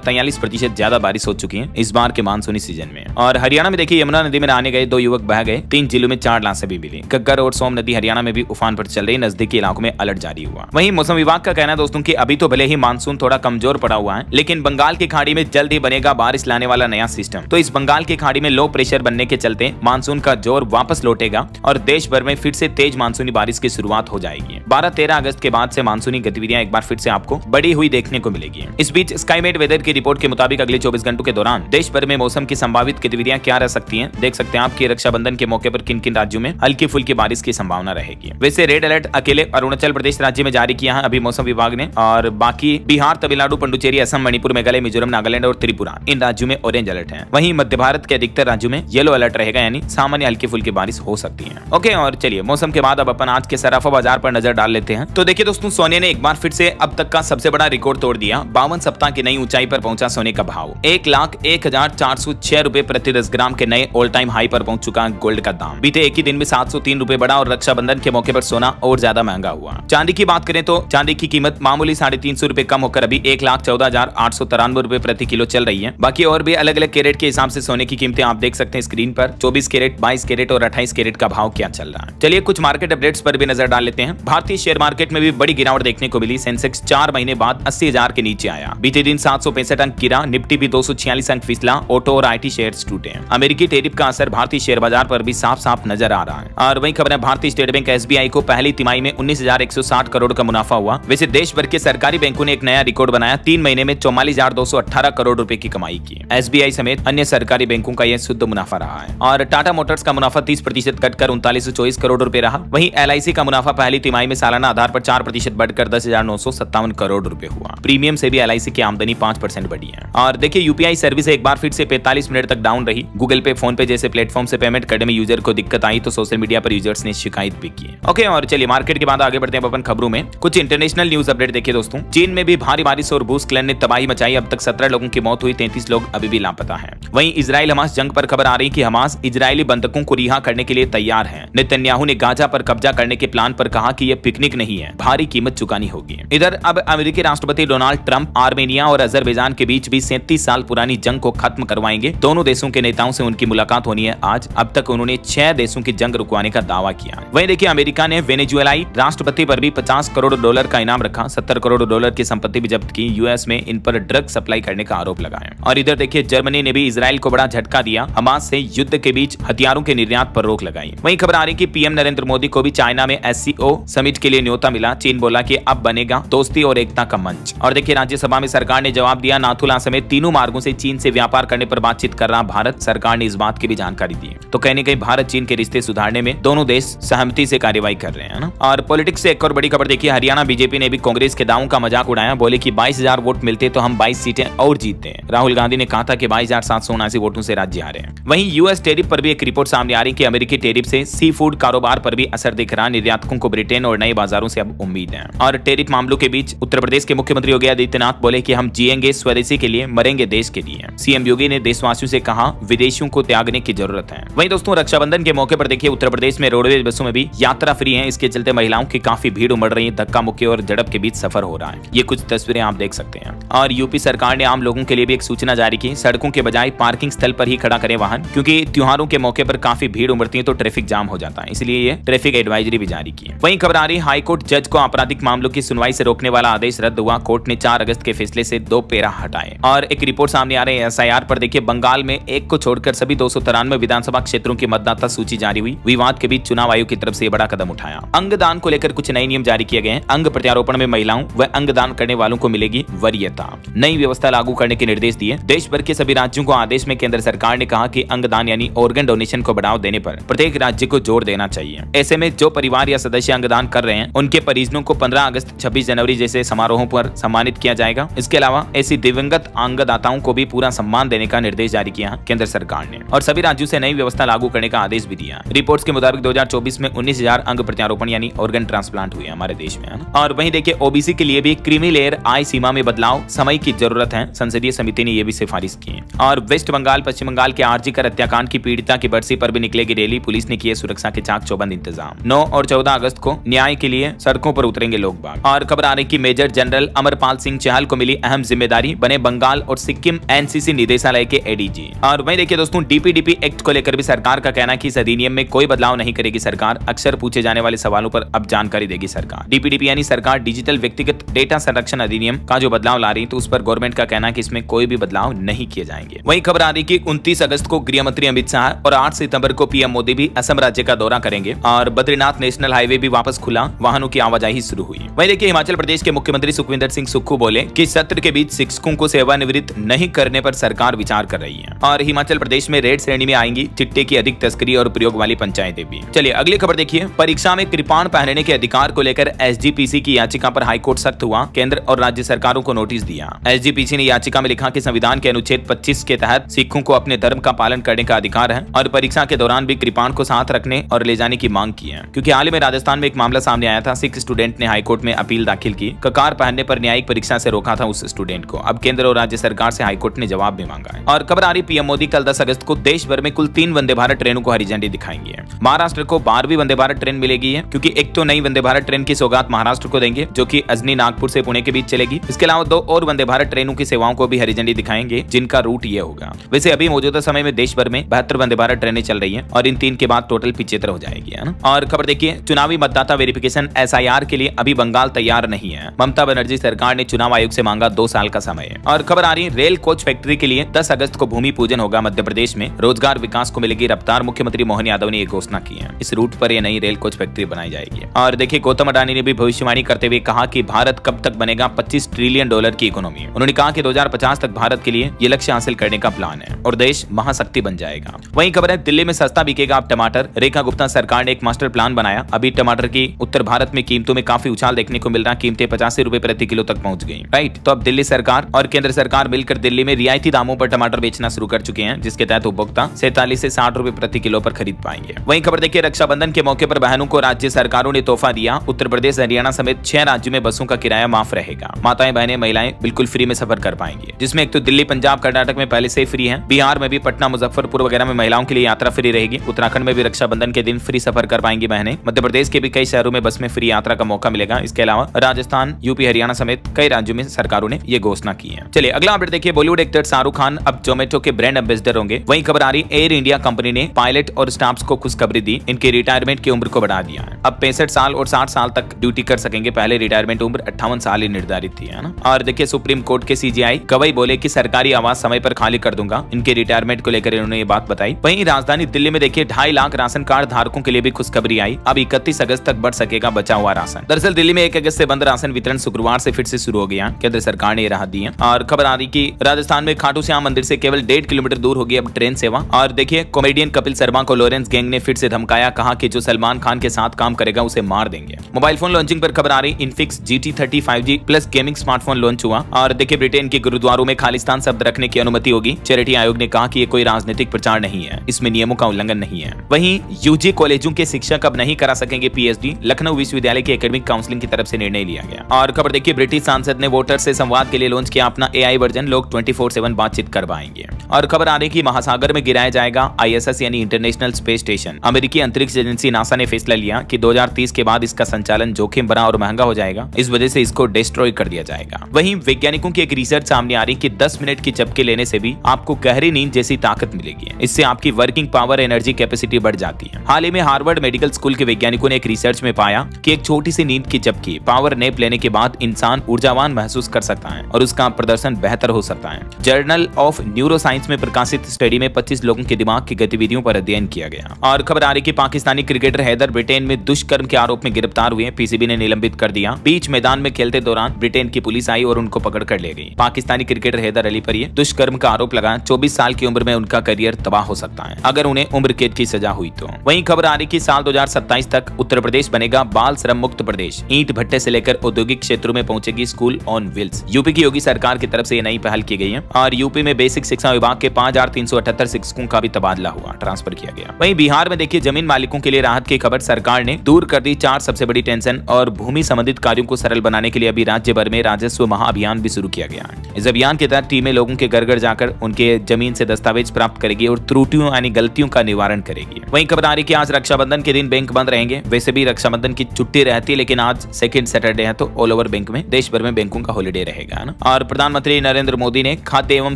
43% ज्यादा बारिश हो चुकी है इस बार के मानसूनी सीजन में। और हरियाणा में देखिए यमुना नदी में नहाने गए 2 युवक बह गए, 3 जिलों में 4 लाशें भी मिली। घग्गर और सोम नदी हरियाणा में भी उफान पर चल रही, नजदीकी इलाकों में अलर्ट जारी हुआ। वहीं मौसम विभाग का कहना है दोस्तों कि अभी तो भले ही मानसून थोड़ा कमजोर पड़ा हुआ है, लेकिन बंगाल की खाड़ी में जल्द ही बनेगा बारिश लाने वाला नया सिस्टम। तो इस बंगाल की खाड़ी में लो प्रेशर बनने के चलते मानसून का जोर वापस लौटेगा और देश भर में फिर से तेज मानसूनी बारिश की शुरुआत हो जाएगी। 12-13 अगस्त के बाद से मानसूनी गतिविधियां एक बार फिर से आपको बढ़ी हुई देखने को मिलेगी। इस बीच स्काईमेट वेदर की रिपोर्ट के मुताबिक अगले 24 घंटों के दौरान देश भर में मौसम की संभावित गतिविधियां क्या रह सकती हैं, देख सकते हैं आपके रक्षाबंधन के मौके पर किन किन राज्यों में हल्की फुल्की बारिश की संभावना रहेगी। वैसे रेड अलर्ट अकेले अरुणाचल प्रदेश राज्य में जारी किया है अभी मौसम विभाग ने, और बाकी बिहार, तमिलनाडु, पुडुचेरी, असम, मणिपुर, मेघालय, मिजोरम, नागालैंड और त्रिपुरा, इन राज्यों में ऑरेंज अलर्ट है। वहीं मध्य भारत के अधिकतर राज्यों में येलो अलर्ट रहेगा, यानी सामान्य हल्की फुल्की बारिश हो सकती है। ओके, और चलिए मौसम के बाद अब अपन आज के सराफा बाजार पर नजर डाल लेते हैं। तो देखिए दोस्तों, सोने ने एक बार फिर से अब तक का सबसे बड़ा रिकॉर्ड तोड़ दिया। 52 सप्ताह की नई ऊंचाई पर पहुंचा सोने का भाव। 1,01,406 रुपए प्रति 10 ग्राम के नए ऑल टाइम हाई पर पहुंच चुका गोल्ड का दाम। बीते एक ही दिन में 703 रुपए बढ़ा और रक्षाबंधन के मौके पर सोना और ज्यादा महंगा हुआ। चांदी की बात करें तो चांदी की कीमत मामूली 350 रुपए कम होकर अभी 1,14,893 रुपए प्रति किलो चल रही है। बाकी और भी अलग अलग कैरेट के हिसाब से सोने की कीमतें आप देख सकते हैं स्क्रीन पर। 24 कैरेट, 22 कैरेट और 28 कैरेट का भाव क्या चल रहा है। चलिए कुछ मार्केट अपडेट्स पर भी नजर डाल लेते हैं। भारतीय शेयर मार्केट में भी बड़ी गिरावट देखने को मिली। सेंसेक्स 4 महीने बाद 80,000 के नीचे आया। बीते दिन 765 अंक गिरा। निफ्टी भी 246 अंक फिसला। ऑटो और IT शेयर्स टूटे। अमेरिकी टैरिफ का असर भारतीय शेयर बाजार पर भी साफ साफ नजर आ रहा है। और वही खबर है, भारतीय स्टेट बैंक SBI को पहली तिमाही में 19,160 करोड़ का मुनाफा हुआ। वैसे देश भर के सरकारी बैंकों ने एक नया रिकॉर्ड बनाया, 3 महीने में 44,218 करोड़ रुपए की कमाई की। SBI समेत अन्य सरकारी बैंकों का यह शुद्ध मुनाफा रहा है। और टाटा मोटर्स का मुनाफा 30% घटकर 3924 करोड़ रुपए रहा। वहीं LIC का मुनाफा पहली तिमाही में सालाना आधार पर 4% बढ़कर 10,957 करोड़ रुपए हुआ। प्रीमियम से भी LIC की आमदनी 5% बढ़ी है। और देखिए UPI सर्विस एक बार फिर से 45 मिनट तक डाउन रही। गूगल पे, फोन पे जैसे प्लेटफॉर्म से पेमेंट करने में यूजर को दिक्कत आई तो सोशल मीडिया पर यूजर्स ने शिकायत भी की। ओके, और चलिए मार्केट के बाद आगे बढ़ते हैं अपन खबरों में। कुछ इंटरनेशनल न्यूज अपडेट देखिए दोस्तों। चीन में भी भारी बारिश और भूस्खलन ने तबाही मचाई। अब तक 17 लोगों की मौत हुई, 33 लोग अभी भी लापता हैं। वहीं इजराइल हमास जंग पर खबर आ रही कि हमास इजरायली बंधकों को रिहा करने के लिए तैयार है। नेतन्याहू ने गाजा पर कब्जा करने के प्लान पर कहा कि यह पिकनिक नहीं है, भारी कीमत चुकानी होगी। इधर अब अमेरिकी राष्ट्रपति डोनाल्ड ट्रंप आर्मेनिया और अजरबैजान के बीच भी 37 साल पुरानी जंग को खत्म करवाएंगे। दोनों देशों के नेताओं से उनकी मुलाकात होनी है आज। अब तक उन्होंने 6 देशों की जंग रुकवाने का दावा किया। वहीं देखिए अमेरिका ने वेनेजुएलाई राष्ट्रपति पर भी $50 करोड़ का इनाम रखा। $70 करोड़ की संपत्ति भी जब्त की। US में इन पर ड्रग सप्लाई करने का आरोप लगाया। और इधर देखिए जर्मनी ने भी इजराइल को बड़ा झटका दिया। हमास से युद्ध के बीच हथियारों के निर्यात पर रोक लगाई। वहीं खबर आ रही कि PM नरेंद्र मोदी को भी चाइना में SCO समिट के लिए न्योता मिला। चीन बोला कि अब बनेगा दोस्ती और एकता का मंच। और देखिए राज्यसभा में सरकार ने जवाब दिया। नाथुला समेत तीनों मार्गों से चीन से व्यापार करने पर बातचीत कर रहा भारत। सरकार ने इस बात की भी जानकारी दी। तो कहीं न कहीं भारत चीन के रिश्ते सुधारने में दोनों देश सहमति से कार्रवाई कर रहे हैं ना। और पॉलिटिक्स से एक और बड़ी खबर देखिए, हरियाणा बीजेपी ने भी कांग्रेस के दावों का मजाक उड़ाया। बोले कि 22,000 वोट मिलते तो हम 22 सीटें और जीतते हैं। राहुल गांधी ने कहा था कि 22,779 वोटों से राज्य हारे हैं। वहीं US टैरिफ पर भी एक रिपोर्ट सामने आ रही कि अमेरिकी टैरिफ से सी फूड कारोबार पर भी असर दिख रहा। निर्यातकों को ब्रिटेन और नए बाजारों से अब उम्मीद है। और टैरिफ मामलों के बीच उत्तर प्रदेश के मुख्यमंत्री योगी आदित्यनाथ बोले कि हम जिएंगे स्वदेशी के लिए, मरेंगे देश के लिए। CM योगी ने देशवासियों से कहा विदेशियों को त्यागने की जरूरत है। वहीं दोस्तों रक्षाबंधन के मौके पर देखिए उत्तर प्रदेश में रोडवेज बसों में भी यात्रा फ्री है। इसके चलते महिलाओं की काफी भीड़ उमड़ रही है। धक्का मुक्की और झड़प के बीच सफर हो रहा है। ये कुछ तस्वीरें आप देख सकते हैं। और यूपी सरकार ने आम लोगों के लिए भी एक सूचना जारी की। सड़कों के बजाय पार्किंग स्थल पर ही खड़ा करें वाहन, क्योंकि त्योहारों के मौके पर काफी भीड़ उमड़ती है तो ट्रैफिक जाम हो जाता है। इसलिए ये ट्रैफिक एडवाइजरी भी जारी की। वहीं खबर आ रही हाईकोर्ट जज को आपराधिक मामलों की सुनवाई से रोकने वाला आदेश रद्द हुआ। कोर्ट ने 4 अगस्त के फैसले से 2 पैरा हटाए। और एक रिपोर्ट सामने आ रही है SIR पर देखिए, बंगाल में एक को छोड़कर सभी 293 विधानसभा क्षेत्रों की मतदाता सूची जारी हुई। विवाद के बीच चुनाव आयोग की तरफ से बड़ा कदम उठाया। अंगदान को लेकर कुछ नए नियम जारी किए गए हैं। अंग प्रत्यारोपण में महिलाओं व अंगदान करने वालों को मिलेगी वरीयता। नई व्यवस्था लागू करने के निर्देश दिए। देश भर के सभी राज्यों को आदेश में केंद्र सरकार ने कहा कि अंगदान यानी ऑर्गन डोनेशन को बढ़ावा देने पर प्रत्येक राज्य को जोर देना चाहिए। ऐसे में जो परिवार या सदस्य अंगदान कर रहे हैं उनके परिजनों को 15 अगस्त 26 जनवरी जैसे समारोहों पर सम्मानित किया जाएगा। इसके अलावा ऐसी दिवंगत अंगदाताओं को भी पूरा सम्मान देने का निर्देश जारी किया केंद्र सरकार ने और सभी राज्यों से नई व्यवस्था लागू करने का आदेश भी दिया। रिपोर्ट्स के मुताबिक 2024 में 19,000 अंग प्रत्यारोपण यानी ऑर्गन ट्रांसप्लांट हुए हमारे देश में। और वहीं देखिए ओबीसी के लिए भी क्रीमी लेयर आय सीमा में बदलाव समय की जरूरत है, संसदीय समिति ने यह भी सिफारिश की है। और वेस्ट बंगाल पश्चिम बंगाल के आरजी कर हत्याकांड की पीड़िता की बरसी पर भी निकलेगी रैली, पुलिस ने किए सुरक्षा के चाक चौबंद इंतजाम। 9 और 14 अगस्त को न्याय के लिए सड़कों पर उतरेंगे लोग बाग। और खबर आ रही कि मेजर जनरल अमरपाल सिंह चहल को मिली अहम जिम्मेदारी, बने बंगाल और सिक्किम एनसीसी निदेशालय के एडीजी। और वहीं देखिए दोस्तों डीपीडीपी एक्ट को लेकर भी सरकार का कहना है कि इस अधिनियम में कोई बदलाव नहीं करेगी सरकार, अक्सर पूछे जाने वाले सवालों पर अब जानकारी देगी सरकार। डीपीडीपी यानी सरकार डिजिटल व्यक्तिगत डेटा संरक्षण अधिनियम का जो बदलाव ला रही है तो उस पर गवर्नमेंट का कहना है कि इसमें कोई भी बदलाव नहीं किए जाएंगे। वहीं खबर आ रही कि 29 अगस्त को गृह मंत्री अमित शाह और 8 सितंबर को पीएम मोदी भी असम राज्य का दौरा करेंगे और बद्रीनाथ नेशनल हाईवे भी वापस खुला, वाहनों की आवाजाही शुरू हुई। वहीं देखिए हिमाचल प्रदेश के मुख्यमंत्री सुखविंदर सिंह सुक्खू बोले कि सत्र के बीच शिक्षकों को सेवानिवृत्त नहीं करने पर सरकार विचार कर रही है। और हिमाचल प्रदेश में रेड श्रेणी में आएंगी चिट्टे की अधिक तस्करी और प्रयोग वाली पंचायतें भी। चलिए अगली खबर देखिए, परीक्षा में कृपाण पहनने के अधिकार को लेकर एसजीपीसी की याचिका पर हाईकोर्ट सख्त हुआ, केंद्र और राज्य सरकारों को नोटिस दिया। एसजीपीसी ने याचिका में लिखा कि संविधान के अनुच्छेद 25 के तहत सिखों को अपने धर्म का पालन करने का अधिकार है और परीक्षा के दौरान भी कृपाण को साथ रखने और ले जाने की मांग की है। क्योंकि हाल ही में राजस्थान में एक मामला सामने आया था, सिख स्टूडेंट ने हाईकोर्ट में अपील दाखिल की, ककार पहनने पर न्यायिक परीक्षा से रोका था उस स्टूडेंट को। अब केंद्र और राज्य सरकार से हाईकोर्ट ने जवाब भी मांगा है। और खबर आ रही पीएम मोदी कल 10 अगस्त को देश भर में कुल 3 वंदे भारत ट्रेनों को हरी झंडी दिखाएंगे। महाराष्ट्र को 12वीं वंदे भारत ट्रेन मिलेगी है, क्योंकि एक तो नई वंदे भारत ट्रेन की सौगात महाराष्ट्र को देंगे जो कि अजनी नागपुर से पुणे के बीच चलेगी। इसके अलावा 2 और वंदे भारत ट्रेनों की सेवाओं को भी हरी झंडी दिखाएंगे जिनका रूट ये होगा। वैसे अभी मौजूदा समय में देश भर में 72 वंदे भारत ट्रेनें चल रही है और इन 3 के बाद टोटल 75 हो जाएगी, है ना। और खबर देखिए चुनावी मतदाता वेरिफिकेशन एसआईआर के लिए अभी बंगाल तैयार नहीं है, ममता बनर्जी सरकार ने चुनाव आयोग से मांगा 2 साल का समय। और खबर आ रही है रेल कोच फैक्ट्री के लिए 10 अगस्त को भूमि पूजन होगा मध्य प्रदेश में, रोजगार विकास को मिलेगी रफ्तार, मुख्यमंत्री मोहन यादव ने यह घोषणा की है। इस रूट पर यह नई रेल कोच फैक्ट्री बनाई जाएगी। और देखिए गौतम अडानी ने भी भविष्यवाणी करते हुए कहा कि भारत कब तक बनेगा 25 ट्रिलियन डॉलर की इकोनॉमी। उन्होंने कहा कि 2050 तक भारत के लिए ये लक्ष्य हासिल करने का प्लान है और देश महाशक्ति बन जाएगा। वहीं खबर है दिल्ली में सस्ता बिकेगा अब टमाटर, रेखा गुप्ता सरकार ने एक मास्टर प्लान बनाया। अभी टमाटर की उत्तर भारत में कीमतों में काफी उछाल देखने को मिल रहा, कीमतें 85 रुपए प्रति किलो तक पहुंच गई, राइट। तो अब दिल्ली सरकार और केंद्र सरकार मिलकर दिल्ली में रियायती दामों पर टमाटर बेचना शुरू कर चुके हैं, जिसके तहत उपभोक्ता 47 से 60 रुपए प्रति किलो पर खरीद पाएंगे। वहीं खबर देखिए रक्षाबंधन के मौके पर बहनों को राज्य सरकारों ने तोहफा दिया। उत्तर प्रदेश हरियाणा समेत 6 राज्यों में बसों का किराया माफ रहेगा, माताएं बहनें महिलाएं बिल्कुल फ्री में सफर कर पाएंगी, जिसमें एक तो दिल्ली पंजाब कर्नाटक में पहले से फ्री है, बिहार में भी पटना मुजफ्फरपुर वगैरह में महिलाओं के लिए यात्रा फ्री रहेगी, उत्तराखंड में भी रक्षाबंधन के दिन फ्री सफर कर पाएंगी बहनें, मध्य प्रदेश के भी कई शहरों में बस में फ्री यात्रा का मौका मिलेगा। इसके अलावा राजस्थान यूपी हरियाणा समेत कई राज्यों में सरकारों ने ये घोषणा की है। चलिए अगला अपडेट देखिए, बॉलीवुड एक्टर शाहरुख खान अब जोमेटो के ब्रांड एम्बेसडर होंगे। वहीं खबर आ रही एयर इंडिया कंपनी ने पायलट और स्टाफ को खुशखबरी दी, इनके रिटायरमेंट की उम्र को बढ़ा दिया है। अब 65 साल और 60 साल तक ड्यूटी कर सकेंगे, पहले रिटायरमेंट उम्र 58 साल ही निर्धारित थी, है ना। और देखिए सुप्रीम कोर्ट के सीजीआई गवाही बोले कि सरकारी आवास समय पर खाली कर दूंगा, इनके रिटायरमेंट को लेकर इन्होंने ये बात बताई। वहीं राजधानी दिल्ली में देखिए 2.5 लाख राशन कार्ड धारकों के लिए भी खुशखबरी आई, अब 31 अगस्त तक बढ़ सकेगा बचा हुआ राशन। दरअसल दिल्ली में 1 अगस्त से बंद राशन वितरण शुक्रवार से फिर से शुरू हो गया, केंद्र सरकार ने राहत दी है। और खबर आ रही कि राजस्थान में खाटू श्याम मंदिर से केवल 1.5 किलोमीटर दूर होगी अब ट्रेन सेवा। और देखिए कॉमेडियन कपिल शर्मा को लॉरेंस गैंग ने फिर से धमकाया, कहा कि जो सलमान खान के साथ काम करेगा उसे मार देंगे। मोबाइल फोन लॉन्चिंग पर खबर आ रही, infix GT30 5G plus gaming smartphone launch हुआ। और देखिए ब्रिटेन के गुरुद्वारों में खालिस्तान शब्द रखने की अनुमति होगी, चैरिटी आयोग ने कहा कि ये कोई राजनीतिक प्रचार नहीं है, इसमें नियमों का उल्लंघन नहीं है। वहीं यूजी कॉलेजों के शिक्षक अब नहीं करा सकेंगे PhD, लखनऊ विश्वविद्यालय की एकेडमिक काउंसिलिंग की तरफ से निर्णय लिया गया। और खबर देखिए ब्रिटिश सांसद ने वोटर से संवाद के लिए लॉन्च किया अपना AI वर्जन, लोग 24/7 बातचीत कर पाएंगे। और खबर आ रही कि महासागर में गिराया जाएगा ISS यानी इंटरनेशनल स्पेस स्टेशन। अमेरिकी अंतरिक्ष एजेंसी नासा ने फैसला लिया कि 2030 के बाद इसका संचालन जोखिम भरा और महंगा हो जाएगा, इस वजह से इसको डिस्ट्रॉय कर दिया जाएगा। वहीं वैज्ञानिकों की एक रिसर्च सामने आ रही कि 10 मिनट की झपकी लेने से भी आपको गहरी नींद जैसी ताकत मिलेगी, इससे आपकी वर्किंग पावर एनर्जी कैपेसिटी बढ़ जाती है। हाल ही में हार्वर्ड मेडिकल स्कूल के वैज्ञानिकों ने एक रिसर्च में पाया कि एक छोटी सी नींद की झपकी पावर नैप लेने के बाद इंसान ऊर्जावान महसूस कर सकता है और उसका प्रदर्शन बेहतर हो सकता है। जर्नल ऑफ न्यूरोसाइंस में प्रकाशित स्टडी में 25 लोगों के दिमाग की गतिविधियों पर अध्ययन किया गया। और खबर आ रही कि पाकिस्तानी क्रिकेटर हैदर ब्रिटेन में दुष्कर्म के आरोप में गिरफ्तार हुए, PCB ने निलंबित कर दिया। बीच मैदान में खेलते दौरान ब्रिटेन की पुलिस आई और उनको पकड़ कर ले गई। पाकिस्तानी क्रिकेटर हैदर अली पर यह दुष्कर्म का आरोप लगा, 24 साल की उम्र में उनका करियर तबाह हो सकता है अगर उन्हें उम्र कैद की सजा हुई तो। वहीं खबर आ रही कि साल 2027 तक उत्तर प्रदेश बनेगा बाल श्रम मुक्त प्रदेश, ईंट भट्टे से लेकर औद्योगिक क्षेत्रों में पहुंचेगी स्कूल ऑन व्हील्स। यूपी की योगी सरकार की तरफ से ये नई पहल की गई है। और यूपी में बेसिक शिक्षा विभाग के 1378 शिक्षकों का भी तबादला हुआ, ट्रांसफर किया गया। वहीं बिहार में देखिए जमीन मालिकों के लिए राहत की खबर, सरकार ने दूर कर दी 4 सबसे बड़ी टेंशन और भूमि संबंधित कार्यों को सरल बनाने के लिए अभी राज्य भर में राजस्व महाअभियान भी शुरू किया गया है। इस अभियान के तहत टीमें लोगों के घर घर जाकर उनके जमीन से दस्तावेज प्राप्त करेगी और त्रुटियों यानी गलतियों का निवारण करेगी। वहीं खबर आ रही कि आज रक्षाबंधन के दिन बैंक बंद रहेंगे। वैसे भी रक्षाबंधन की छुट्टी रहती है, लेकिन आज सेकंड सैटरडे है तो ऑल ओवर बैंक में देश भर में बैंकों का हॉलिडे रहेगा ना। और प्रधानमंत्री नरेंद्र मोदी ने खाद्य एवं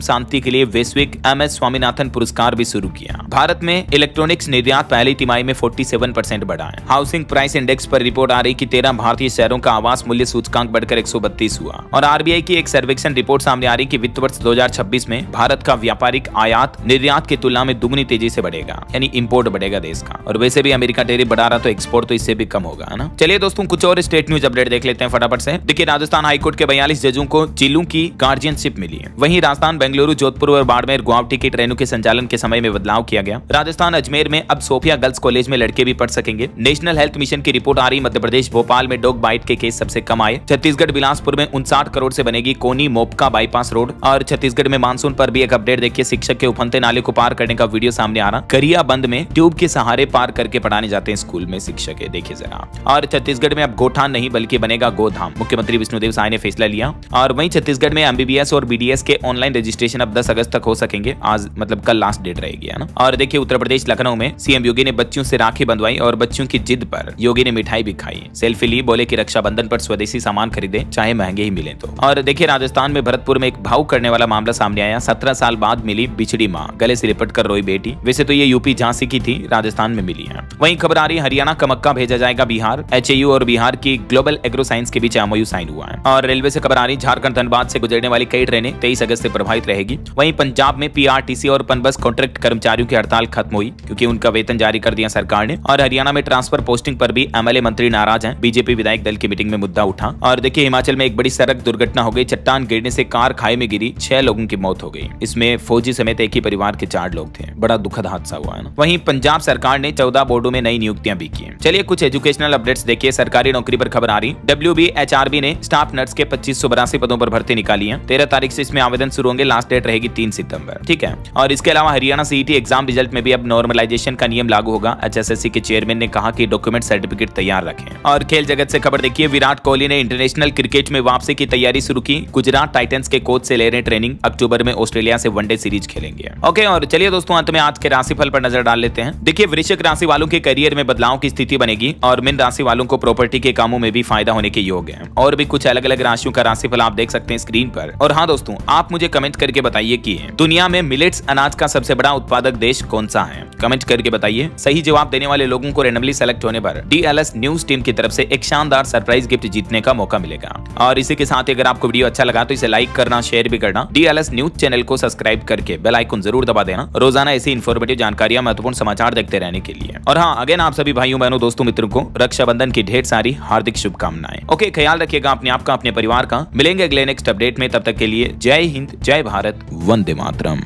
शांति के लिए वैश्विक MS स्वामीनाथन पुरस्कार भी शुरू किया। भारत में इलेक्ट्रॉनिक्स निर्यात पहली तिमाही में 47% बढ़ा है। हाउसिंग प्राइस इंडेक्स पर रिपोर्ट आ रही कि 13 भारतीय शहरों का आवास मूल्य सूचकांक बढ़कर 132 हुआ। और RBI की एक सर्वेक्षण रिपोर्ट सामने आ रही कि वित्त वर्ष 2026 में भारत का व्यापारिक आयात निर्यात की तुलना में दुगनी तेजी से बढ़ेगा, यानी इंपोर्ट बढ़ेगा देश का। और वैसे भी अमेरिका टैरिफ बढ़ा रहा तो एक्सपोर्ट तो इससे भी कम होगा, है ना। चलिए दोस्तों कुछ और स्टेट न्यूज अपडेट देख लेते हैं फटाफट से। देखिए राजस्थान हाईकोर्ट के 42 जजों को जिलों की गार्जियनशिप मिली है। वहीं राजस्थान, बेंगलुरु, जोधपुर और बाड़मेर, गुवाहाटी की ट्रेनों के संचालन के समय में बदलाव किया गया। राजस्थान अजमेर में अब सोफिया गर्ल्स कॉलेज में लड़के भी पढ़ सकेंगे। नेशनल हेल्थ मिशन की रिपोर्ट आ रही, मध्य प्रदेश भोपाल में डॉग बाइट के केस सबसे कम आए। छत्तीसगढ़ बिलासपुर में 59 करोड़ से बनेगी कोनी मोपका बाईपास रोड। और छत्तीसगढ़ में मानसून पर भी एक अपडेट देखिए, शिक्षक के उफनते नाले को पार करने का वीडियो सामने आ रहा। करिया बंद में ट्यूब के सहारे पार करके पढ़ाने जाते हैं स्कूल में शिक्षक है, देखिए जरा। और छत्तीसगढ़ में अब गोठान नहीं बल्कि बनेगा गोधाम, मुख्यमंत्री विष्णुदेव साय ने फैसला लिया। और वहीं छत्तीसगढ़ में MBBS और BDS के ऑनलाइन रजिस्ट्रेशन अब 10 अगस्त तक हो सकेंगे। आज मतलब कल लास्ट डेट रहेगी, है ना। और देखिए उत्तर प्रदेश लखनऊ में CM योगी ने बच्चों से राखी बंधवाई और बच्चों की जिद पर योगी ने मिठाई भी खाई, सेल्फी ली, बोले कि रक्षाबंधन पर स्वदेशी सामान खरीदे चाहे महंगे ही मिले तो। और देखिए राजस्थान में भरतपुर में एक भावुक करने वाला मामला सामने आया। 17 साल बाद मिली बिछड़ी मां, गले से लिपट कर रोई बेटी। वैसे तो ये यूपी झांसी की थी, राजस्थान में मिली है। वहीं खबर आ रही है हरियाणा का मक्का भेजा जाएगा बिहार। HAU और बिहार की ग्लोबल एग्रो साइंस के बीच MOU साइन हुआ है। और रेलवे से खबर आ रही, झारखंड धनबाद से गुजरने वाली कई ट्रेनें 23 अगस्त से प्रभावित रहेगी। वहीं पंजाब में PRTC और पनबस कॉन्ट्रैक्ट कर्मचारियों की हड़ताल खत्म हुई क्योंकि उनका वेतन जारी कर दिया सरकार ने। और हरियाणा में ट्रांसफर पोस्टिंग पर भी MLA मंत्री नाराज हैं। BJP विधायक दल की मीटिंग में मुद्दा उठा। और देखिए हिमाचल में एक बड़ी सड़क दुर्घटना हो गई, चट्टान गिरने से कार खाई में गिरी, 6 लोगों की मौत हो गई। इसमें फौजी समेत एक ही परिवार के 4 लोग थे। बड़ा दुखद हादसा हुआ है ना। वहीं पंजाब सरकार ने 14 बोर्डों में नई नियुक्तियां भी की। चलिए कुछ एजुकेशनल अपडेट्स देखिए। सरकारी नौकरी पर खबर आ रही, WB HRB ने स्टाफ नर्स के 2582 पदों पर भर्ती निकाली है। 13 तारीख से इसमें आवेदन शुरू होंगे, लास्ट डेट रहेगी 3 सितंबर, ठीक है। और इसके अलावा हरियाणा CET एग्जाम रिजल्ट में भी अब नॉर्मलाइजेशन का नियम लागू होगा। HSSC के चेयरमैन ने कहा कि डॉक्यूमेंट सर्टिफिकेट तैयार रखें। और खेल जगत से खबर देखिए, विराट कोहली ने इंटरनेशनल क्रिकेट में वापसी की तैयारी शुरू की। गुजरात टाइटंस के कोच से ले रहे ट्रेनिंग, अक्टूबर में ऑस्ट्रेलिया से वनडे सीरीज खेलेंगे। ओके, और चलिए दोस्तों अंत में आज के राशिफल पर नजर डाल लेते हैं। देखिए वृश्चिक राशि वालों के करियर में बदलाव की स्थिति बनेगी और मीन राशि वालों को प्रॉपर्टी के कामों में भी फायदा होने के योग है। और भी कुछ अलग अलग राशियों का राशिफल आप देख सकते हैं स्क्रीन पर। और हाँ दोस्तों, आप मुझे कमेंट करके बताइए कि दुनिया में मिलेट्स अनाज का सबसे बड़ा उत्पादक देश कौन सा है, कमेंट करके बताइए। सही जवाब देने वाले लोगों को रैंडमली सेलेक्ट होने पर DLS न्यूज टीम की तरफ से एक शानदार सरप्राइज गिफ्ट जीतने का मौका मिलेगा। और इसी के साथ अगर आपको वीडियो अच्छा लगा तो इसे लाइक करना, शेयर भी करना। DLS न्यूज चैनल को सब्सक्राइब करके बेल आइकन जरूर दबा देना, रोजाना ऐसी इन्फॉर्मेटिव जानकारियां, महत्वपूर्ण समाचार देखते रहने के लिए। और हाँ, अगेन आप सभी भाइयों बहनों दोस्तों मित्रों को रक्षाबंधन की ढेर सारी हार्दिक शुभकामनाएं। ओके, ख्याल रखिएगा अपने आप का, अपने परिवार का। मिलेंगे अगले नेक्स्ट अपडेट में, तब तक के लिए जय हिंद, जय भारत, वंदे मातरम।